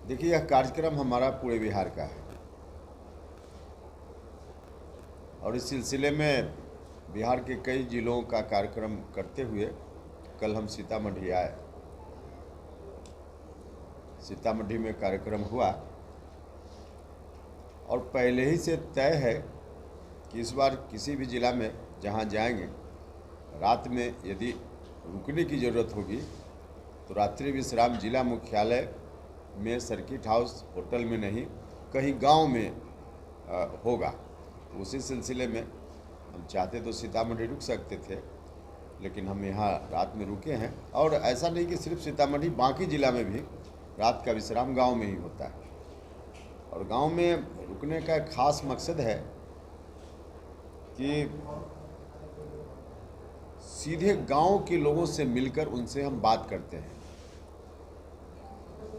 देखिए, यह कार्यक्रम हमारा पूरे बिहार का है और इस सिलसिले में बिहार के कई जिलों का कार्यक्रम करते हुए कल हम सीतामढ़ी आए। सीतामढ़ी में कार्यक्रम हुआ और पहले ही से तय है कि इस बार किसी भी ज़िला में जहां जाएंगे, रात में यदि रुकने की ज़रूरत होगी तो रात्रि विश्राम जिला मुख्यालय में, सर्किट हाउस होटल में नहीं, कहीं गांव में होगा। तो उसी सिलसिले में हम चाहते तो सीतामढ़ी रुक सकते थे, लेकिन हम यहाँ रात में रुके हैं। और ऐसा नहीं कि सिर्फ सीतामढ़ी, बाकी ज़िला में भी रात का विश्राम गांव में ही होता है। और गांव में रुकने का एक खास मकसद है कि सीधे गांव के लोगों से मिलकर उनसे हम बात करते हैं।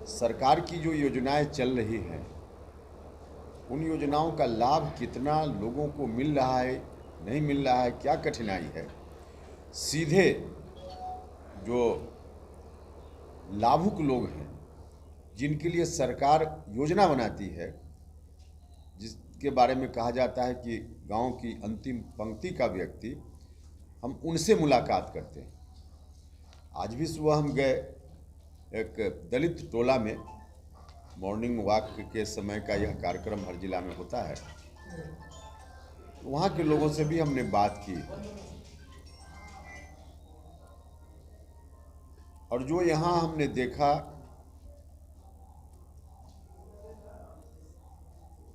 सरकार की जो योजनाएं चल रही हैं, उन योजनाओं का लाभ कितना लोगों को मिल रहा है, नहीं मिल रहा है, क्या कठिनाई है, सीधे जो लाभुक लोग हैं जिनके लिए सरकार योजना बनाती है, जिसके बारे में कहा जाता है कि गांव की अंतिम पंक्ति का व्यक्ति, हम उनसे मुलाकात करते हैं। आज भी सुबह हम गए एक दलित टोला में, मॉर्निंग वॉक के समय का यह कार्यक्रम हर जिला में होता है। वहाँ के लोगों से भी हमने बात की और जो यहाँ हमने देखा,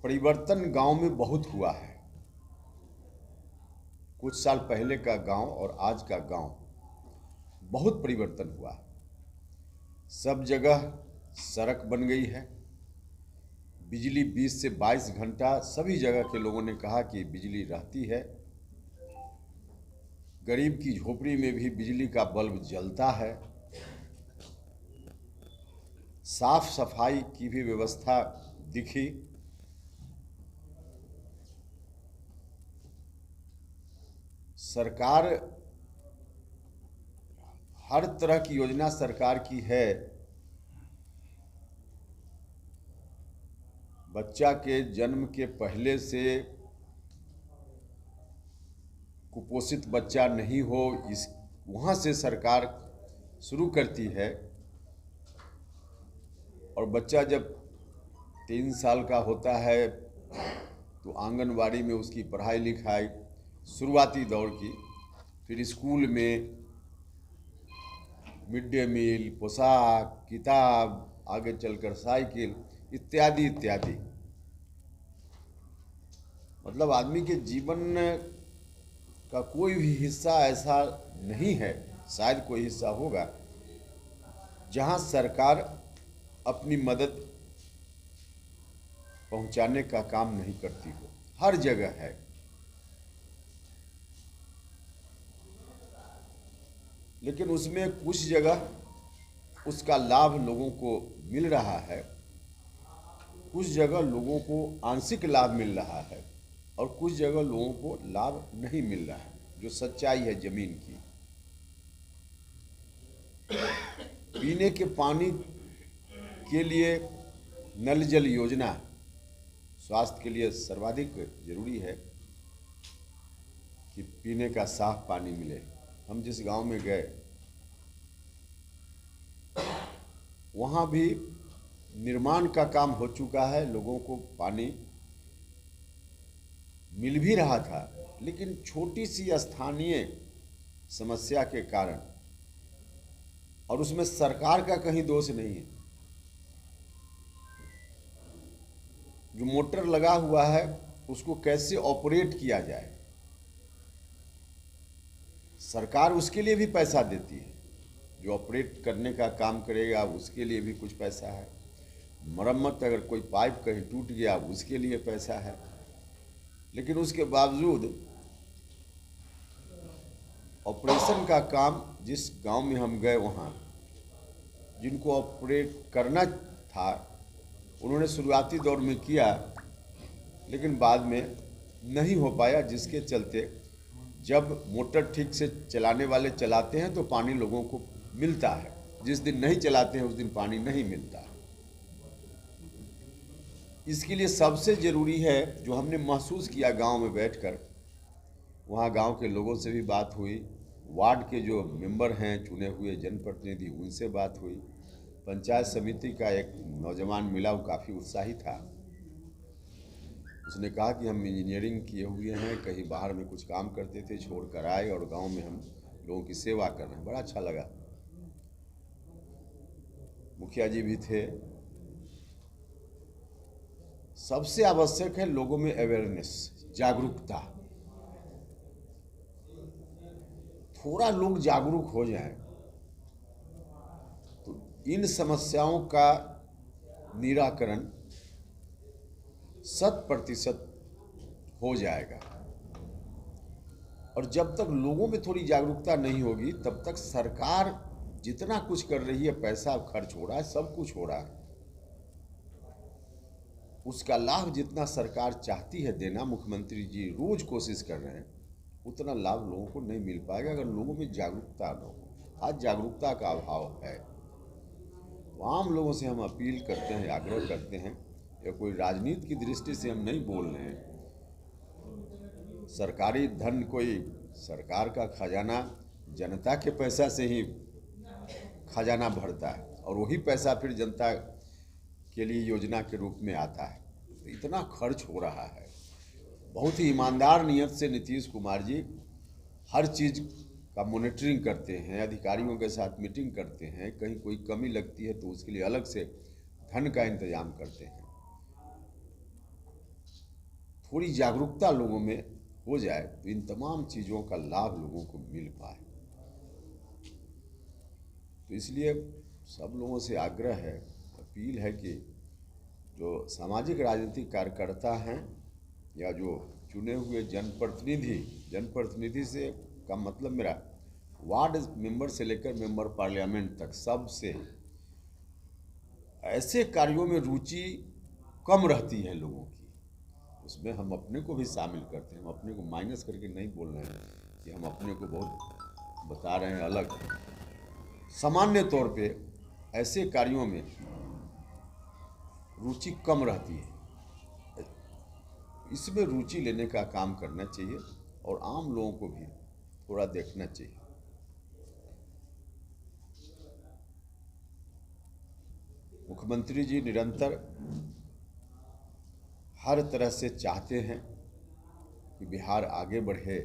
परिवर्तन गांव में बहुत हुआ है। कुछ साल पहले का गांव और आज का गांव बहुत परिवर्तन हुआ है। सब जगह सड़क बन गई है, बिजली 20 से 22 घंटा सभी जगह के लोगों ने कहा कि बिजली रहती है। गरीब की झोपड़ी में भी बिजली का बल्ब जलता है। साफ सफाई की भी व्यवस्था दिखी। सरकार, हर तरह की योजना सरकार की है। बच्चा के जन्म के पहले से कुपोषित बच्चा नहीं हो, इस वहाँ से सरकार शुरू करती है। और बच्चा जब 3 साल का होता है तो आंगनवाड़ी में उसकी पढ़ाई लिखाई, शुरुआती दौर की, फिर स्कूल में मिड डे मील, पोशाक, किताब, आगे चलकर साइकिल इत्यादि इत्यादि। मतलब आदमी के जीवन का कोई भी हिस्सा ऐसा नहीं है, शायद कोई हिस्सा होगा, जहां सरकार अपनी मदद पहुंचाने का काम नहीं करती हो। हर जगह है। लेकिन उसमें कुछ जगह उसका लाभ लोगों को मिल रहा है, कुछ जगह लोगों को आंशिक लाभ मिल रहा है और कुछ जगह लोगों को लाभ नहीं मिल रहा है, जो सच्चाई है जमीन की। पीने के पानी के लिए नल जल योजना स्वास्थ्य के लिए सर्वाधिक जरूरी है कि पीने का साफ पानी मिले। हम जिस गांव में गए, वहाँ भी निर्माण का काम हो चुका है, लोगों को पानी मिल भी रहा था, लेकिन छोटी सी स्थानीय समस्या के कारण, और उसमें सरकार का कहीं दोष नहीं है। जो मोटर लगा हुआ है उसको कैसे ऑपरेट किया जाए, सरकार उसके लिए भी पैसा देती है। जो ऑपरेट करने का काम करेगा उसके लिए भी कुछ पैसा है। मरम्मत, अगर कोई पाइप कहीं टूट गया उसके लिए पैसा है। लेकिन उसके बावजूद ऑपरेशन का काम, जिस गांव में हम गए वहाँ जिनको ऑपरेट करना था, उन्होंने शुरुआती दौर में किया, लेकिन बाद में नहीं हो पाया, जिसके चलते जब मोटर ठीक से चलाने वाले चलाते हैं तो पानी लोगों को मिलता है, जिस दिन नहीं चलाते हैं उस दिन पानी नहीं मिलता है। इसके लिए सबसे ज़रूरी है जो हमने महसूस किया गांव में बैठकर, वहाँ गांव के लोगों से भी बात हुई, वार्ड के जो मेंबर हैं चुने हुए जनप्रतिनिधि उनसे बात हुई, पंचायत समिति का एक नौजवान मिला, वो काफ़ी उत्साही था। उसने कहा कि हम इंजीनियरिंग किए हुए हैं, कहीं बाहर में कुछ काम करते थे, छोड़ कर आए और गांव में हम लोगों की सेवा कर रहे हैं। बड़ा अच्छा लगा। मुखिया जी भी थे। सबसे आवश्यक है लोगों में अवेयरनेस, जागरूकता। थोड़ा लोग जागरूक हो जाएं तो इन समस्याओं का निराकरण 100% हो जाएगा। और जब तक लोगों में थोड़ी जागरूकता नहीं होगी तब तक सरकार जितना कुछ कर रही है, पैसा खर्च हो रहा है, सब कुछ हो रहा है, उसका लाभ जितना सरकार चाहती है देना, मुख्यमंत्री जी रोज कोशिश कर रहे हैं, उतना लाभ लोगों को नहीं मिल पाएगा अगर लोगों में जागरूकता न हो। आज जागरूकता का अभाव है। तो आम लोगों से हम अपील करते हैं, आग्रह करते हैं, या कोई राजनीति की दृष्टि से हम नहीं बोल रहे हैं। सरकारी धन, कोई सरकार का खजाना जनता के पैसा से ही खजाना भरता है और वही पैसा फिर जनता के लिए योजना के रूप में आता है। तो इतना खर्च हो रहा है। बहुत ही ईमानदार नियत से नीतीश कुमार जी हर चीज़ का मॉनिटरिंग करते हैं, अधिकारियों के साथ मीटिंग करते हैं, कहीं कोई कमी लगती है तो उसके लिए अलग से धन का इंतजाम करते हैं। थोड़ी जागरूकता लोगों में हो जाए तो इन तमाम चीज़ों का लाभ लोगों को मिल पाए। तो इसलिए सब लोगों से आग्रह है, अपील है कि जो सामाजिक राजनीतिक कार्यकर्ता हैं या जो चुने हुए जनप्रतिनिधि से का मतलब मेरा वार्ड मेंबर से लेकर मेंबर पार्लियामेंट तक, सबसे ऐसे कार्यों में रुचि कम रहती है लोगों की, उसमें हम अपने को भी शामिल करते हैं। हम अपने को माइनस करके नहीं बोल रहे हैं कि हम अपने को बहुत बता रहे हैं अलग। सामान्य तौर पे ऐसे कार्यों में रुचि कम रहती है, इसमें रुचि लेने का काम करना चाहिए और आम लोगों को भी थोड़ा देखना चाहिए। मुख्यमंत्री जी निरंतर हर तरह से चाहते हैं कि बिहार आगे बढ़े।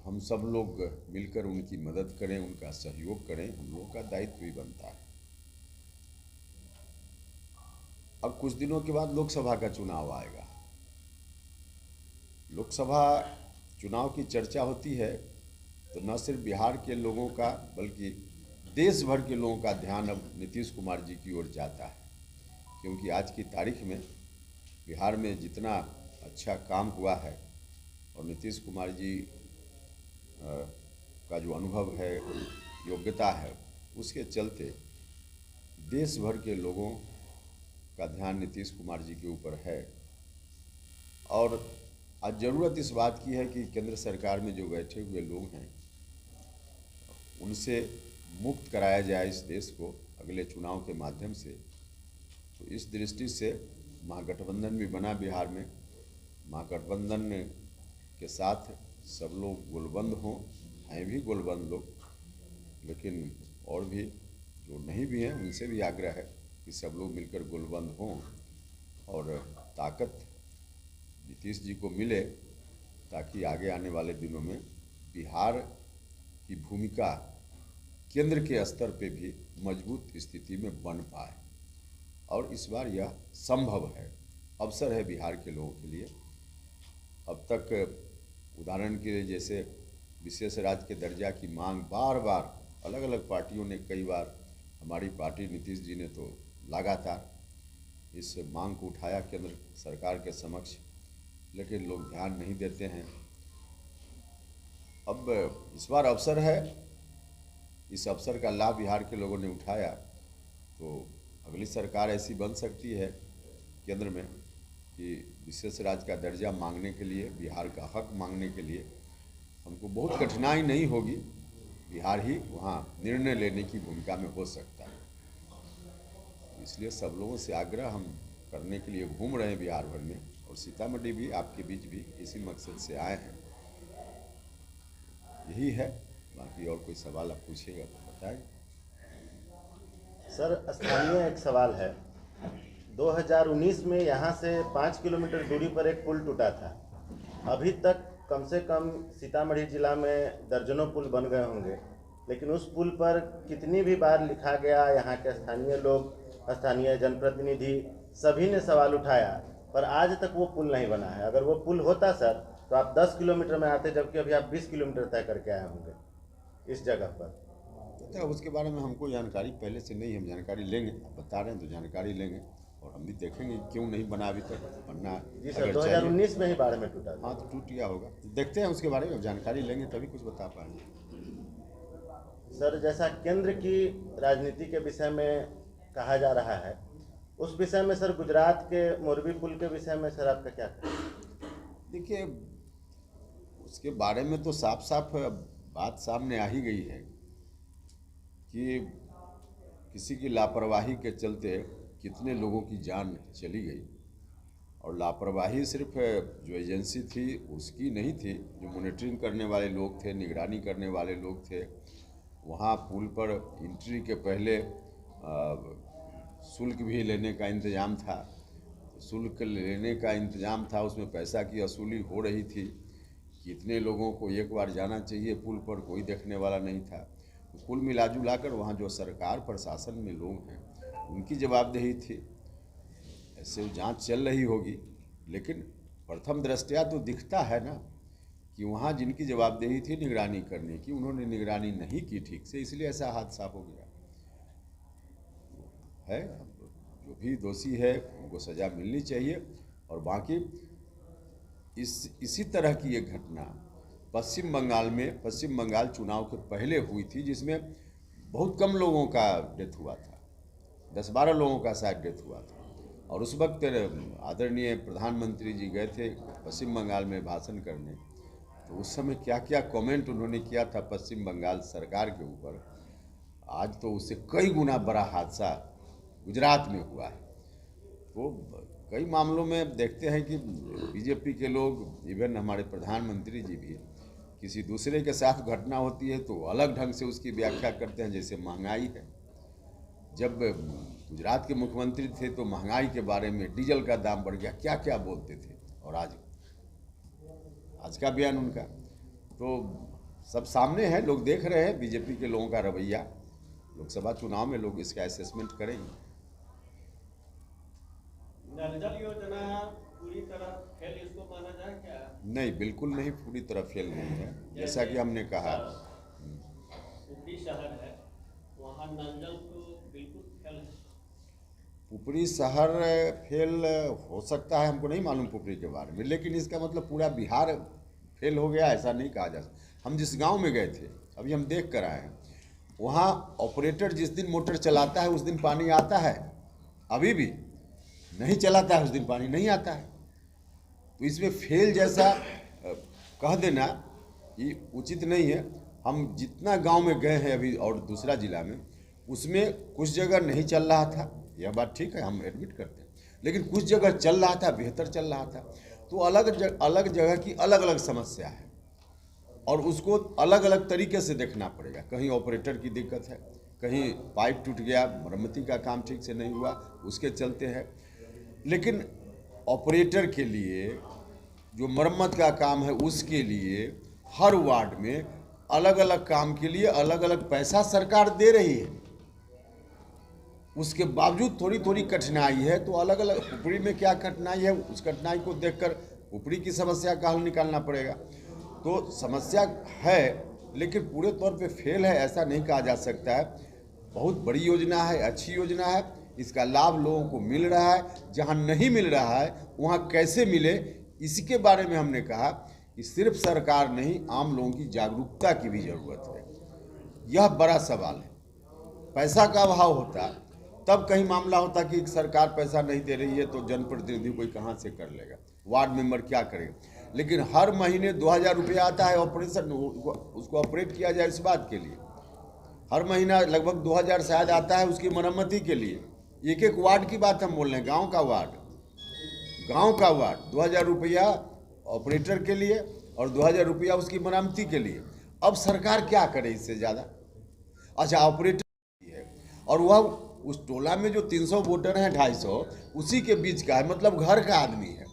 हम सब लोग मिलकर उनकी मदद करें, उनका सहयोग करें, हम लोगों का दायित्व भी बनता है। अब कुछ दिनों के बाद लोकसभा का चुनाव आएगा। लोकसभा चुनाव की चर्चा होती है तो न सिर्फ बिहार के लोगों का बल्कि देश भर के लोगों का ध्यान अब नीतीश कुमार जी की ओर जाता है, क्योंकि आज की तारीख में बिहार में जितना अच्छा काम हुआ है और नीतीश कुमार जी का जो अनुभव है, योग्यता है, उसके चलते देश भर के लोगों का ध्यान नीतीश कुमार जी के ऊपर है। और आज ज़रूरत इस बात की है कि केंद्र सरकार में जो बैठे हुए लोग हैं उनसे मुक्त कराया जाए इस देश को अगले चुनाव के माध्यम से। तो इस दृष्टि से महागठबंधन भी बना बिहार में। महागठबंधन के साथ सब लोग गोलबंद हों, हैं भी गोलबंद लोग, लेकिन और भी जो नहीं भी हैं उनसे भी आग्रह है कि सब लोग मिलकर गोलबंद हों और ताकत नीतीश जी को मिले, ताकि आगे आने वाले दिनों में बिहार की भूमिका केंद्र के स्तर पे भी मजबूत स्थिति में बन पाए। और इस बार यह संभव है, अवसर है बिहार के लोगों के लिए। अब तक उदाहरण के लिए जैसे विशेष राज्य के दर्जा की मांग बार बार अलग अलग पार्टियों ने, कई बार हमारी पार्टी नीतीश जी ने तो लगातार इस मांग को उठाया केंद्र सरकार के समक्ष, लेकिन लोग ध्यान नहीं देते हैं। अब इस बार अवसर है, इस अवसर का लाभ बिहार के लोगों ने उठाया तो अगली सरकार ऐसी बन सकती है केंद्र में कि विशेष राज्य का दर्जा मांगने के लिए, बिहार का हक मांगने के लिए हमको बहुत कठिनाई नहीं होगी। बिहार ही वहाँ निर्णय लेने की भूमिका में हो सकता है। इसलिए सब लोगों से आग्रह हम करने के लिए घूम रहे हैं बिहार भर में, और सीतामढ़ी भी आपके बीच भी इसी मकसद से आए हैं। यही है, बाकी और कोई सवाल आप पूछिएगा तो बताएं। सर, स्थानीय एक सवाल है। 2019 में यहाँ से 5 किलोमीटर दूरी पर एक पुल टूटा था। अभी तक कम से कम सीतामढ़ी जिला में दर्जनों पुल बन गए होंगे, लेकिन उस पुल पर कितनी भी बार लिखा गया, यहाँ के स्थानीय लोग, स्थानीय जनप्रतिनिधि सभी ने सवाल उठाया, पर आज तक वो पुल नहीं बना है। अगर वो पुल होता सर, तो आप 10 किलोमीटर में आते, जबकि अभी आप 20 किलोमीटर तय करके आए होंगे इस जगह पर। तो उसके बारे में हमको जानकारी पहले से नहीं, हम जानकारी लेंगे। आप बता रहे हैं तो जानकारी लेंगे, और हम भी देखेंगे क्यों नहीं बना अभी तक। बनना जी सर, 2019 में ही बाढ़ में टूटा। हाँ, तो टूट गया होगा, देखते हैं उसके बारे में, जानकारी लेंगे तभी कुछ बता पाएंगे। सर, जैसा केंद्र की राजनीति के विषय में कहा जा रहा है, उस विषय में सर गुजरात के मोरबी पुल के विषय में सर आपका क्या कहना? देखिए, उसके बारे में तो साफ साफ बात सामने आ ही गई है कि किसी की लापरवाही के चलते कितने लोगों की जान चली गई। और लापरवाही सिर्फ जो एजेंसी थी उसकी नहीं थी, जो मॉनिटरिंग करने वाले लोग थे, निगरानी करने वाले लोग थे। वहाँ पुल पर एंट्री के पहले शुल्क भी लेने का इंतज़ाम था। शुल्क लेने का इंतज़ाम था, उसमें पैसा की वसूली हो रही थी। कितने लोगों को एक बार जाना चाहिए पुल पर, कोई देखने वाला नहीं था। तो कुल मिलाजुला कर वहाँ जो सरकार प्रशासन में लोग हैं उनकी जवाबदेही थी। ऐसे वो जांच चल रही होगी, लेकिन प्रथम दृष्टया तो दिखता है ना कि वहाँ जिनकी जवाबदेही थी निगरानी करने की, उन्होंने निगरानी नहीं की ठीक से, इसलिए ऐसा हादसा हो गया है। जो भी दोषी है उनको सज़ा मिलनी चाहिए। और बाकी इसी तरह की एक घटना पश्चिम बंगाल चुनाव के पहले हुई थी, जिसमें बहुत कम लोगों का डेथ हुआ था, 10-12 लोगों का शायद डेथ हुआ था। और उस वक्त आदरणीय प्रधानमंत्री जी गए थे पश्चिम बंगाल में भाषण करने, तो उस समय क्या क्या कमेंट उन्होंने किया था पश्चिम बंगाल सरकार के ऊपर। आज तो उससे कई गुना बड़ा हादसा गुजरात में हुआ है। तो कई मामलों में देखते हैं कि बीजेपी के लोग, इवन हमारे प्रधानमंत्री जी भी, किसी दूसरे के साथ घटना होती है तो अलग ढंग से उसकी व्याख्या करते हैं। जैसे महंगाई है, जब गुजरात के मुख्यमंत्री थे तो महंगाई के बारे में, डीजल का दाम बढ़ गया, क्या क्या बोलते थे। और आज का बयान उनका तो सब सामने है, लोग देख रहे हैं बीजेपी के लोगों का रवैया। लोकसभा चुनाव में लोग इसका असेसमेंट करेंगे। नल योजना पूरी तरह फेल इसको माना जाए क्या? नहीं, बिल्कुल नहीं, पूरी तरह फेल नहीं है। जैसा कि हमने कहा, ऊपरी शहर है, वहाँ नल जल तो बिल्कुल फेल है। पुपरी शहर फेल हो सकता है, हमको नहीं मालूम पुपरी के बारे में, लेकिन इसका मतलब पूरा बिहार फेल हो गया ऐसा नहीं कहा जा सकता। हम जिस गांव में गए थे, अभी हम देख कर आए हैं, वहाँ ऑपरेटर जिस दिन मोटर चलाता है उस दिन पानी आता है, अभी भी नहीं चलाता है उस दिन पानी नहीं आता है। तो इसमें फेल जैसा कह देना ये उचित नहीं है। हम जितना गांव में गए हैं अभी और दूसरा जिला में, उसमें कुछ जगह नहीं चल रहा था, यह बात ठीक है, हम एडमिट करते हैं, लेकिन कुछ जगह चल रहा था, बेहतर चल रहा था। तो अलग जगह की अलग अलग समस्या है और उसको अलग अलग तरीके से देखना पड़ेगा। कहीं ऑपरेटर की दिक्कत है, कहीं पाइप टूट गया, मरम्मती का काम ठीक से नहीं हुआ, उसके चलते है। लेकिन ऑपरेटर के लिए जो मरम्मत का काम है उसके लिए हर वार्ड में अलग अलग काम के लिए अलग अलग पैसा सरकार दे रही है। उसके बावजूद थोड़ी थोड़ी कठिनाई है। तो अलग अलग ऊपरी में क्या कठिनाई है, उस कठिनाई को देखकर ऊपरी की समस्या का हल निकालना पड़ेगा। तो समस्या है, लेकिन पूरे तौर पे फेल है ऐसा नहीं कहा जा सकता है। बहुत बड़ी योजना है, अच्छी योजना है, इसका लाभ लोगों को मिल रहा है। जहाँ नहीं मिल रहा है वहाँ कैसे मिले, इसके बारे में हमने कहा कि सिर्फ सरकार नहीं, आम लोगों की जागरूकता की भी ज़रूरत है। यह बड़ा सवाल है। पैसा का अभाव होता तब कहीं मामला होता कि सरकार पैसा नहीं दे रही है तो जनप्रतिनिधि कोई कहाँ से कर लेगा, वार्ड मेंबर क्या करेगा। लेकिन हर महीने 2000 रुपया आता है ऑपरेशन, उसको ऑपरेट किया जाए इस बात के लिए। हर महीना लगभग 2000 शायद आता है उसकी मरम्मती के लिए। एक एक वार्ड की बात हम बोल रहे हैं, गांव का वार्ड 2000 रुपया ऑपरेटर के लिए और 2000 रुपया उसकी मरम्मती के लिए। अब सरकार क्या करे इससे ज़्यादा? अच्छा, ऑपरेटर है और वह उस टोला में जो 300 वोटर हैं, 250 उसी के बीच का है, मतलब घर का आदमी है।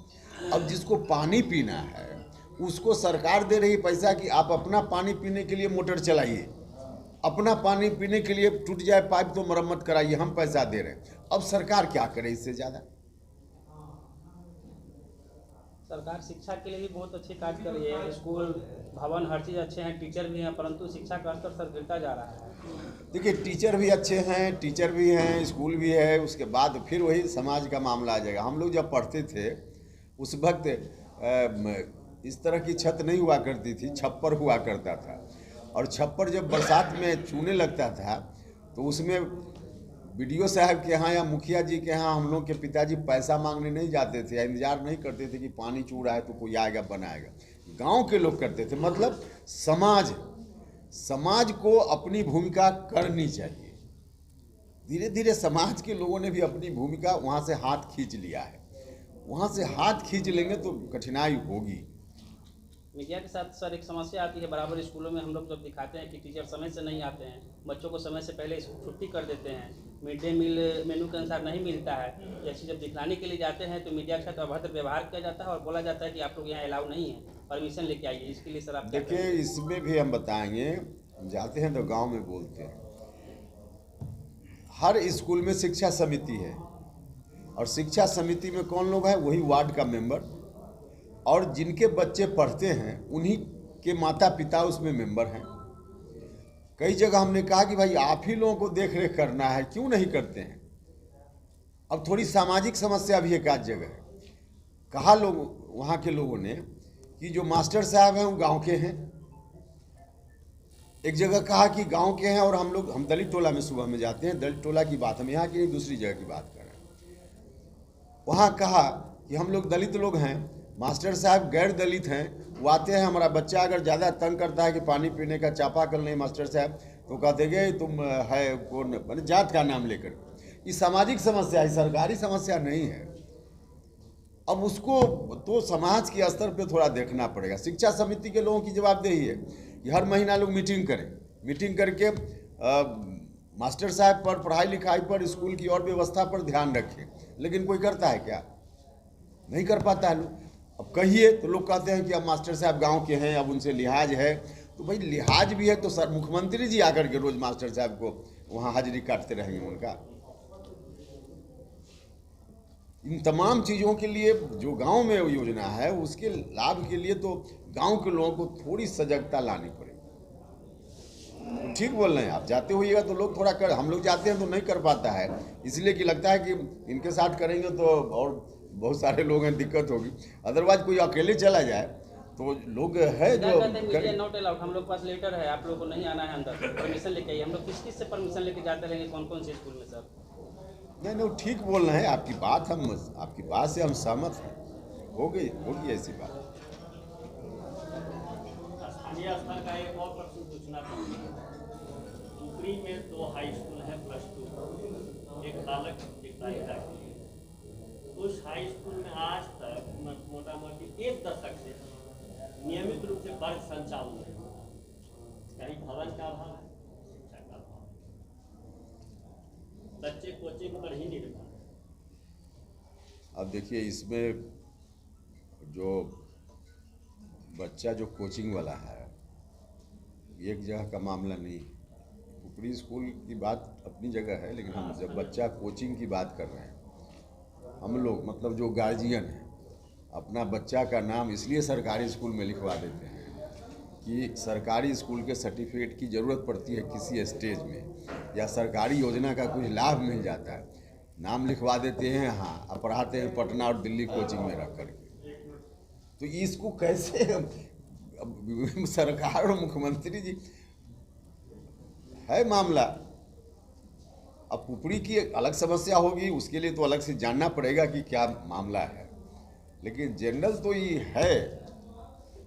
अब जिसको पानी पीना है उसको सरकार दे रही पैसा कि आप अपना पानी पीने के लिए मोटर चलाइए, अपना पानी पीने के लिए टूट जाए पाइप तो मरम्मत कराइए, हम पैसा दे रहे हैं। अब सरकार क्या करे इससे ज़्यादा? सरकार शिक्षा के लिए भी बहुत अच्छे कार्य कर रही है। स्कूल भवन हर चीज़ अच्छे हैं, टीचर भी हैं, परंतु शिक्षा का स्तर सर गिरता जा रहा है। देखिए, टीचर भी अच्छे हैं, टीचर भी हैं, स्कूल भी है, उसके बाद फिर वही समाज का मामला आ जाएगा। हम लोग जब पढ़ते थे उस वक्त इस तरह की छत नहीं हुआ करती थी, छप्पर हुआ करता था। और छप्पर जब बरसात में चूने लगता था तो उसमें बीडीओ साहब के यहाँ या मुखिया जी के यहाँ हम लोग के पिताजी पैसा मांगने नहीं जाते थे, इंतजार नहीं करते थे कि पानी चू रहा है तो कोई आएगा बनाएगा। गांव के लोग करते थे, मतलब समाज को अपनी भूमिका करनी चाहिए। धीरे धीरे समाज के लोगों ने भी अपनी भूमिका वहाँ से हाथ खींच लिया है। वहाँ से हाथ खींच लेंगे तो कठिनाई होगी। मीडिया के साथ सर एक समस्या आती है, बराबर स्कूलों में हम लोग जब दिखाते हैं कि टीचर समय से नहीं आते हैं, बच्चों को समय से पहले छुट्टी कर देते हैं, मिड डे मील मेनू के अनुसार नहीं मिलता है, जैसे जब दिखलाने के लिए जाते हैं तो मीडिया के साथ अभद्र व्यवहार किया जाता है और बोला जाता है कि आप लोग यहाँ अलाउ नहीं है, परमिशन लेके आइए। इसके लिए सर आप देखिए, इसमें भी हम बताएंगे, हम जाते हैं तो गाँव में बोलते हैं, हर स्कूल में शिक्षा समिति है और शिक्षा समिति में कौन लोग हैं? वही वार्ड का मेंबर, और जिनके बच्चे पढ़ते हैं उन्हीं के माता पिता उसमें मेंबर हैं। कई जगह हमने कहा कि भाई आप ही लोगों को देख रेख करना है, क्यों नहीं करते हैं? अब थोड़ी सामाजिक समस्या भी एक आध जगह है। कहा लोग वहाँ के लोगों ने कि जो मास्टर साहब हैं वो गांव के हैं, एक जगह कहा कि गांव के हैं, और हम दलित टोला में सुबह में जाते हैं, दलित टोला की बात हम यहाँ की नहीं दूसरी जगह की बात कर रहे हैं। वहाँ कहा कि हम लोग दलित लोग हैं, मास्टर साहब गैर दलित हैं, वो आते हैं, हमारा बच्चा अगर ज़्यादा तंग करता है कि पानी पीने का चापाकल नहीं मास्टर साहब, तो कहते गए तुम है कौन, मैंने जात का नाम लेकर। ये सामाजिक समस्या है, सरकारी समस्या नहीं है। अब उसको तो समाज के स्तर पे थोड़ा देखना पड़ेगा। शिक्षा समिति के लोगों की जवाबदेही है कि हर महीना लोग मीटिंग करें, मीटिंग करके मास्टर साहब पर, पढ़ाई लिखाई पर, स्कूल की और व्यवस्था पर ध्यान रखें। लेकिन कोई करता है क्या? नहीं कर पाता है लोग। अब कहिए तो लोग कहते हैं कि अब मास्टर साहब गांव के हैं, अब उनसे लिहाज है। तो भाई लिहाज भी है तो सर मुख्यमंत्री जी आकर के रोज मास्टर साहब को वहाँ हाजिरी काटते रहेंगे उनका। इन तमाम चीज़ों के लिए जो गांव में योजना है उसके लाभ के लिए तो गांव के लोगों को थोड़ी सजगता लानी पड़ेगी। तो ठीक बोल रहे हैं आप, जाते होइएगा तो लोग थोड़ा कर, हम लोग जाते हैं तो नहीं कर पाता है, इसलिए कि लगता है कि इनके साथ करेंगे तो और बहुत सारे लोग हैं, दिक्कत होगी। अदरवाइज कोई अकेले चला जाए तो लोग है जो नॉट अलाउड। हम लोग पास लेटर है, आप लोगों को नहीं आना है अंदर, परमिशन लेके आइए। हम लोग किस किस से परमिशन लेके जाते रहेंगे, कौन कौन से स्कूल में सर? नहीं, ठीक बोल रहे हैं, आपकी बात से हम सहमत हैं। होगी ऐसी बात। स्थानीय स्तर का एक और प्रश्न पूछना चाहूँगा। ऊपरी में 2 हाई स्कूल है, +2, एक बालक एक बालिका के लिए। उस हाई स्कूल में आज तक मोटा मोटी 1 दशक से नियमित रूप से वर्ग संचालन है। कहीं भवन का अभाव है, शिक्षा का अभाव, बच्चे कोचिंग पर ही निर्भर है। अब देखिए, इसमें जो बच्चा जो कोचिंग वाला है, एक जगह का मामला नहीं है। ऊपरी स्कूल की बात अपनी जगह है, लेकिन हम जब बच्चा कोचिंग की बात कर रहे हैं, हम लोग मतलब जो गार्जियन हैं अपना बच्चा का नाम इसलिए सरकारी स्कूल में लिखवा देते हैं कि सरकारी स्कूल के सर्टिफिकेट की ज़रूरत पड़ती है किसी स्टेज में, या सरकारी योजना का कुछ लाभ मिल जाता है, नाम लिखवा देते हैं। हाँ, अब पढ़ाते हैं पटना और दिल्ली कोचिंग में रख करके। तो इसको कैसे सरकार और मुख्यमंत्री जी है मामला। अब ऊपरी की अलग समस्या होगी, उसके लिए तो अलग से जानना पड़ेगा कि क्या मामला है, लेकिन जनरल तो ये है।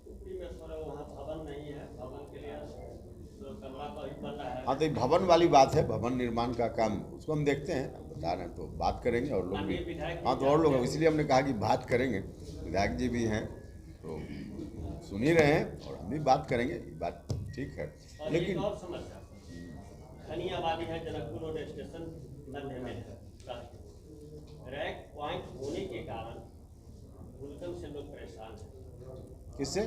ऊपरी में सर वहाँ भवन नहीं है, भवन के लिए कमरा पर ही बन रहा है। हाँ, तो ये भवन वाली बात है, भवन निर्माण का काम उसको हम देखते हैं, बता रहे हैं तो बात करेंगे और लोग भी। हाँ, तो और लोग, इसलिए हमने कहा कि बात करेंगे, विधायक जी भी हैं तो सुन ही रहे हैं और हम भी बात करेंगे, ये बात ठीक है। और लेकिन एक और समस्या, घनी आबादी है, जनकपुर रोड स्टेशन मध्य में है, रैक पॉइंट होने के कारण फूलगन से लोग परेशान हैं। किससे?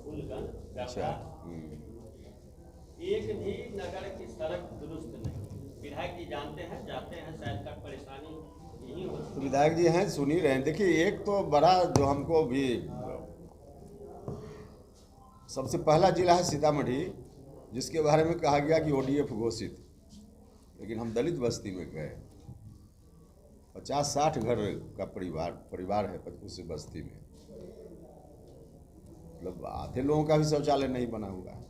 फूलगन, अच्छा। एक भी नगर की सड़क दुरुस्त नहीं। विधायक जी जानते हैं, जाते हैं, शायद तक परेशानी यही होती। तो विधायक जी हैं, सुन ही रहे हैं। देखिए, एक तो बड़ा जो हमको भी सबसे पहला जिला है सीतामढ़ी, जिसके बारे में कहा गया कि ODF घोषित, लेकिन हम दलित बस्ती में गए, 50-60 घर का परिवार है उस बस्ती में, मतलब आधे लोगों का भी शौचालय नहीं बना हुआ है।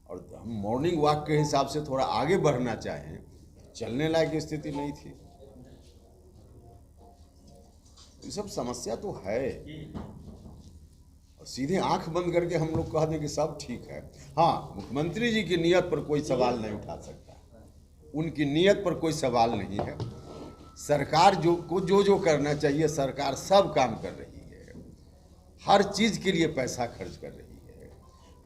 और हम मॉर्निंग वॉक के हिसाब से थोड़ा आगे बढ़ना चाहें, चलने लायक स्थिति नहीं थी। ये सब समस्या तो है, और सीधे आंख बंद करके हम लोग कह दें कि सब ठीक है। हाँ, मुख्यमंत्री जी की नीयत पर कोई सवाल नहीं उठा सकता, उनकी नीयत पर कोई सवाल नहीं है। सरकार जो करना चाहिए, सरकार सब काम कर रही है, हर चीज़ के लिए पैसा खर्च कर रही है,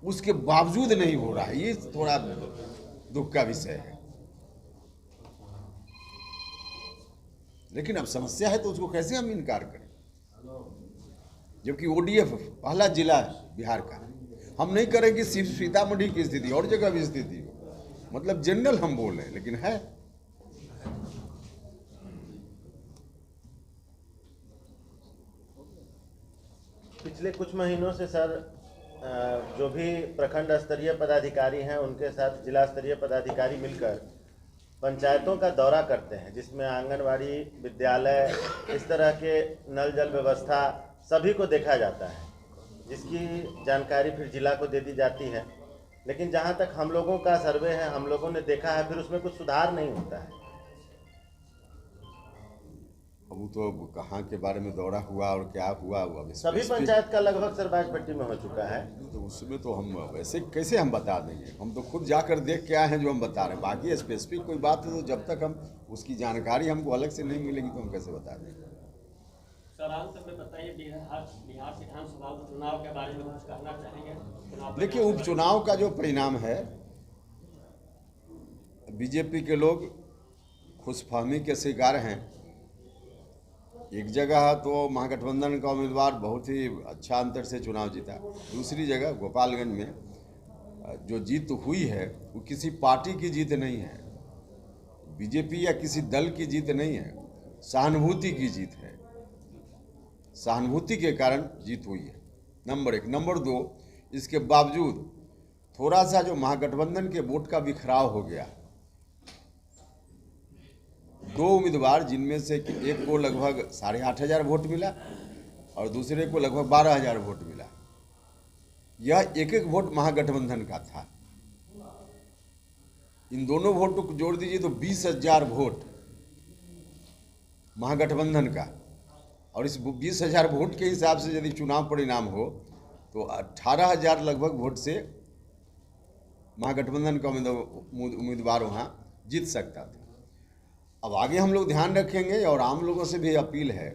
उसके बावजूद नहीं हो रहा है, ये थोड़ा दुख का विषय है। लेकिन अब समस्या है तो उसको कैसे हम इनकार करें, जबकि ODF पहला जिला है बिहार का। हम नहीं करें कि सिर्फ सीतामढ़ी की स्थिति, और जगह भी स्थिति हो, मतलब जनरल हम बोल रहे हैं, लेकिन है। पिछले कुछ महीनों से सर जो भी प्रखंड स्तरीय पदाधिकारी हैं, उनके साथ जिला स्तरीय पदाधिकारी मिलकर पंचायतों का दौरा करते हैं, जिसमें आंगनवाड़ी, विद्यालय, इस तरह के नल जल व्यवस्था सभी को देखा जाता है, जिसकी जानकारी फिर जिला को दे दी जाती है। लेकिन जहां तक हम लोगों का सर्वे है, हम लोगों ने देखा है, फिर उसमें कुछ सुधार नहीं होता है। अब तो कहाँ के बारे में दौरा हुआ और क्या हुआ, वो अब सभी पंचायत का लगभग सर बाजपट्टी में हो चुका है। तो उसमें तो हम वैसे कैसे हम बता देंगे, हम तो खुद जाकर देख के आए हैं जो हम बता रहे हैं। बाकी स्पेसिफिक कोई बात है तो जब तक हम उसकी जानकारी हमको अलग से नहीं मिलेगी तो हम कैसे बता देंगे। सर, अंत में बताइए, बिहार विधानसभा उपचुनाव के बारे में कुछ कहना चाहेंगे? देखिए, उपचुनाव का जो परिणाम है, बीजेपी के लोग खुशफहमी के शिकार हैं। एक जगह तो महागठबंधन का उम्मीदवार बहुत ही अच्छा अंतर से चुनाव जीता, दूसरी जगह गोपालगंज में जो जीत हुई है वो किसी पार्टी की जीत नहीं है, बीजेपी या किसी दल की जीत नहीं है, सहानुभूति की जीत है। सहानुभूति के कारण जीत हुई है, नंबर 1। नंबर 2, इसके बावजूद थोड़ा सा जो महागठबंधन के वोट का बिखराव हो गया, 2 उम्मीदवार जिनमें से एक को लगभग 8,500 वोट मिला और दूसरे को लगभग 12,000 वोट मिला। यह एक वोट महागठबंधन का था। इन दोनों वोटों को जोड़ दीजिए तो 20,000 वोट महागठबंधन का, और इस 20,000 वोट के हिसाब से यदि चुनाव परिणाम हो तो 18,000 लगभग वोट से महागठबंधन का उम्मीदवार वहाँ जीत सकता था। अब आगे हम लोग ध्यान रखेंगे और आम लोगों से भी अपील है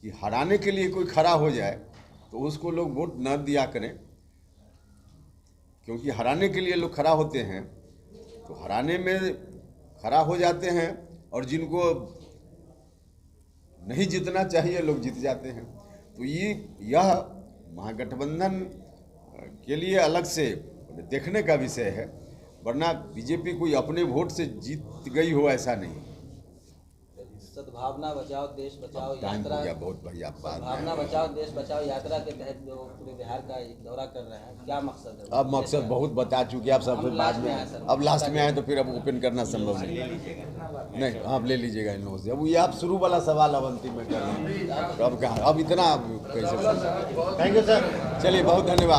कि हराने के लिए कोई खड़ा हो जाए तो उसको लोग वोट न दिया करें, क्योंकि हराने के लिए लोग खड़ा होते हैं तो हराने में खड़ा हो जाते हैं, और जिनको नहीं जीतना चाहिए लोग जीत जाते हैं। तो यह महागठबंधन के लिए अलग से देखने का विषय है, वरना बीजेपी कोई अपने वोट से जीत गई हो ऐसा नहीं। सद्भावना बचाओ देश बचाओ टाइम यात्रा, हो गया बहुत भैया, सद्भावना बचाओ देश बचाओ यात्रा के तहत जो पूरे बिहार का एक दौरा कर रहे हैं, क्या मकसद है? अब मकसद बहुत बता चुके आप सब, बाद में अब लास्ट में आए तो फिर अब ओपन करना संभव नहीं। नहीं, आप ले लीजिएगा इन लोगों से। अब ये आप शुरू वाला सवाल अब अंतिम में कर रहे हैं, अब कहाँ, अब इतना कैसे? Thank you sir. चलिए, बहुत धन्यवाद।